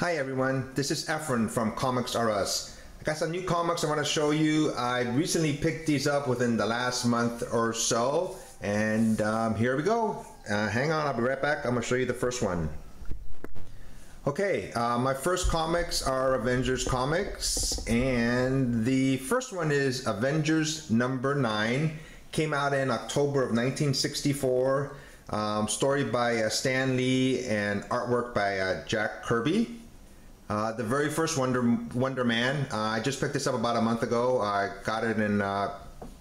Hi everyone, this is Efren from Comics R Us. I got some new comics I want to show you. I recently picked these up within the last month or so, and here we go. Hang on, I'll be right back. I'm going to show you the first one. Okay, my first comics are Avengers comics, and the first one is Avengers number 9. Came out in October of 1964. Story by Stan Lee and artwork by Jack Kirby. The very first Wonder Man. I just picked this up about a month ago. I got it and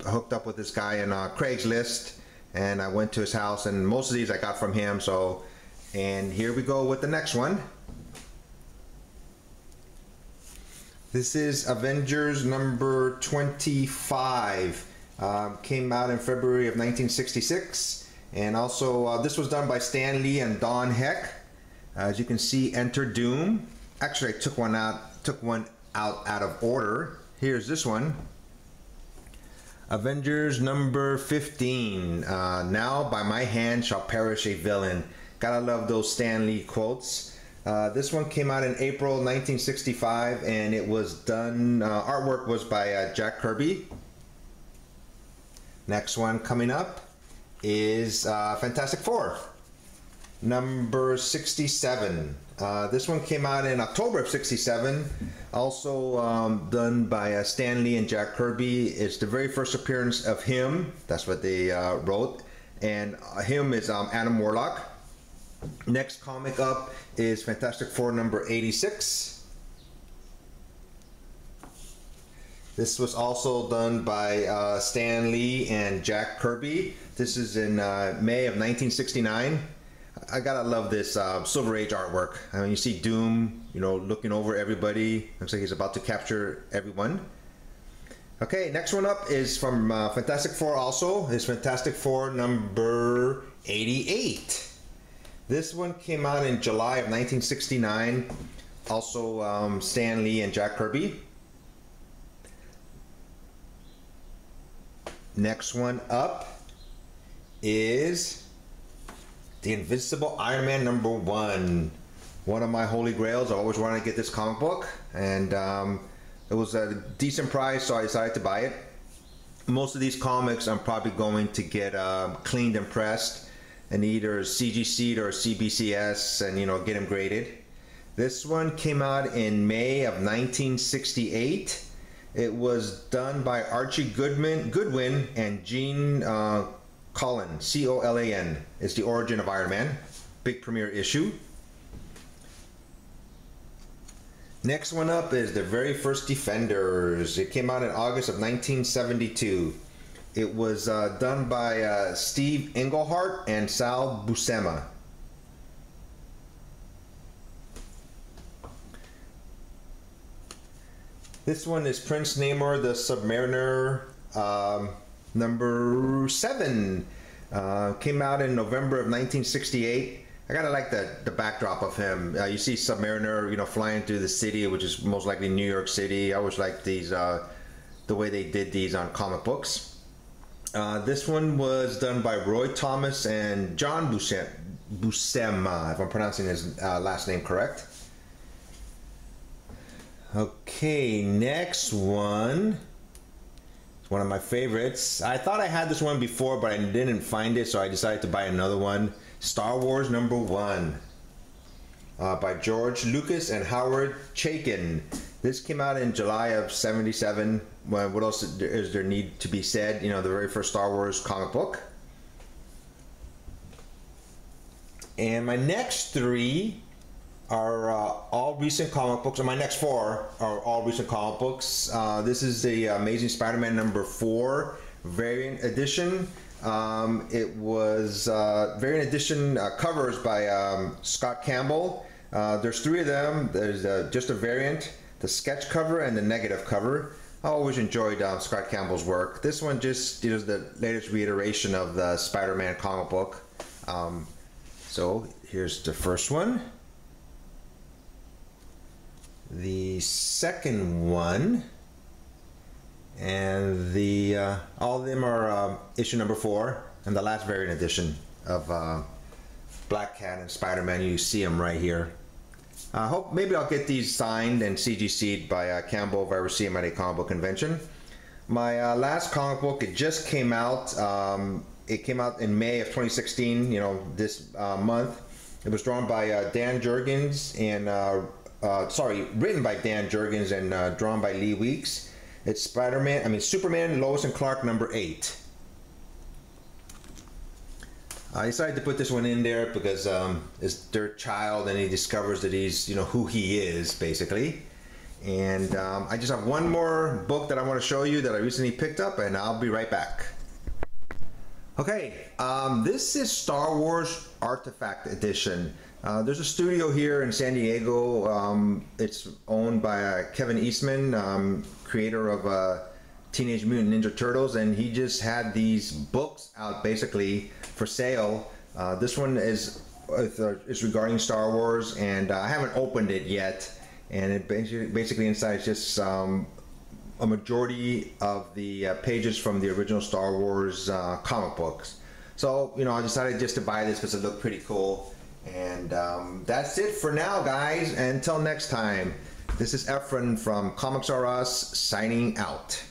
hooked up with this guy on Craigslist, and I went to his house, and most of these I got from him. So, and here we go with the next one. This is Avengers number 25. Came out in February of 1966, and also this was done by Stan Lee and Don Heck. As you can see, Enter Doom. Actually, I took one out of order. Here's this one. Avengers number 15. Now by my hand shall perish a villain. Gotta love those Stan Lee quotes. This one came out in April 1965, and it was done, artwork was by Jack Kirby. Next one coming up is Fantastic Four, number 67. This one came out in October of 67, also done by Stan Lee and Jack Kirby. It's the very first appearance of him. That's what they wrote. And him is Adam Warlock. Next comic up is Fantastic Four number 86. This was also done by Stan Lee and Jack Kirby. This is in May of 1969. I gotta love this Silver Age artwork. I mean, you see Doom, you know, looking over everybody. Looks like he's about to capture everyone. Okay, next one up is from Fantastic Four also. It's Fantastic Four number 88. This one came out in July of 1969. Also Stan Lee and Jack Kirby. Next one up is The Invincible Iron Man number 1. One of my holy grails. I always wanted to get this comic book, and it was a decent price, so I decided to buy it. Most of these comics I'm probably going to get cleaned and pressed and either CGC'd or CBCS, and you know, get them graded. This one came out in May of 1968. It was done by Archie Goodwin and Gene Colan, C-O-L-A-N. It's the origin of Iron Man. Big premiere issue. Next one up is the very first Defenders. It came out in August of 1972. It was done by Steve Englehart and Sal Buscema. This one is Prince Namor the Submariner, number 7. Came out in November of 1968. I gotta like the backdrop of him. You see Submariner, you know, flying through the city, which is most likely New York City. I always like these, the way they did these on comic books. This one was done by Roy Thomas and John Buscema, if I'm pronouncing his last name correct. Okay, next one. It's one of my favorites. I thought I had this one before, but I didn't find it, so I decided to buy another one. Star Wars number 1 by George Lucas and Howard Chaykin. This came out in July of 77. What else is there need to be said? You know, the very first Star Wars comic book. And my next 3 are all recent comic books, and my next 4 are all recent comic books. This is the Amazing Spider-Man number 4 variant edition. It was variant edition covers by Scott Campbell. There's 3 of them. There's just a variant, the sketch cover, and the negative cover. I always enjoyed Scott Campbell's work. This one just is the latest reiteration of the Spider-Man comic book. So here's the first one. The second one, and the all of them are issue number 4, and the last variant edition of Black Cat and Spider-Man. You see them right here. I hope maybe I'll get these signed and CGC'd by Campbell if I ever see him at a comic book convention. My last comic book, it just came out. It came out in May of 2016, you know, this month. It was drawn by Dan Jurgens and, written by Dan Jurgens and drawn by Lee Weeks. It's Superman, Lois and Clark #8. I decided to put this one in there because it's their child and he discovers that he's, you know, who he is, basically. And I just have one more book that I want to show you that I recently picked up, and I'll be right back. Okay, this is Star Wars Artifact Edition. There's a studio here in San Diego. It's owned by Kevin Eastman, creator of Teenage Mutant Ninja Turtles, and he just had these books out basically for sale. This one is regarding Star Wars, and I haven't opened it yet. And it basically inside is just a majority of the pages from the original Star Wars comic books. So, you know, I decided just to buy this because it looked pretty cool. And that's it for now, guys. Until next time, this is Efren from Comics R Us signing out.